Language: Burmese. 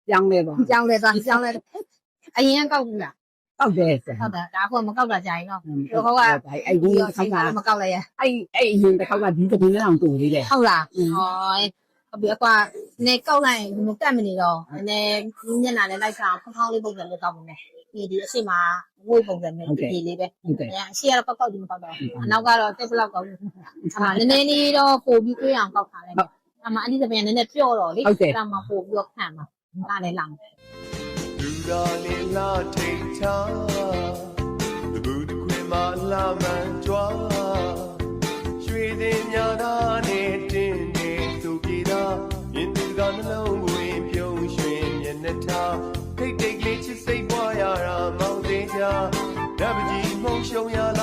ပြောင်းလဲသွား ကြောင်းလဲသွားကြောင်းလဲအရင်ကောက်ဘူးလား တောက်တယ်ဆရာ ဟုတ်တယ်ဒါကမကောက်တာကြာရင်တော့ဟိုက အဲ့ဒီတစ်ခါက မကောက်လိုက်ရ အဲ့အရင်တစ်ခါကဒီသတင်းလေးအောင်တူသေးတယ် ဟုတ်လားဟောအပြကွာနေကောက်လိုက်မကတ်မနေတော့နည်းမျက်နှာနဲ့လိုက်ဆောင်ဖောင်းလေးပုံစံလေးကောက်ပါမယ်ဒီအရှိမဝိတ်ပုံစံနဲ့ဒီလေးပဲ ဟုတ်တယ် အရှိကတော့ကောက်ဒီမကောက်တော့အနောက်ကတော့တက်ဘလောက်ကောက်လို့နည်းနည်းလေးတော့ပို့ပြီးတွေးအောင်ကောက်ထားလိုက်အမအနိစပင်နည်းနည်းပြော့တော့လေဒါမှပို့ပြီးတော့ခံမှာဒါလည်းလောင် လူတော်လေးလာထိတ်ချာတကူတခွေမှာလာမှန်ကြွားရွှေတင်ညာသာနဲ့တင်းနေသူပြေသာရင်သူကနှလုံးသွင်းပြုံးရွှင်မျက်နှာထားထိတ်တိတ်လေးချစ်စိတ်ပွားရတာမောင်သေးချာဓာတ်ပကြီးမှုံရှုံရလာ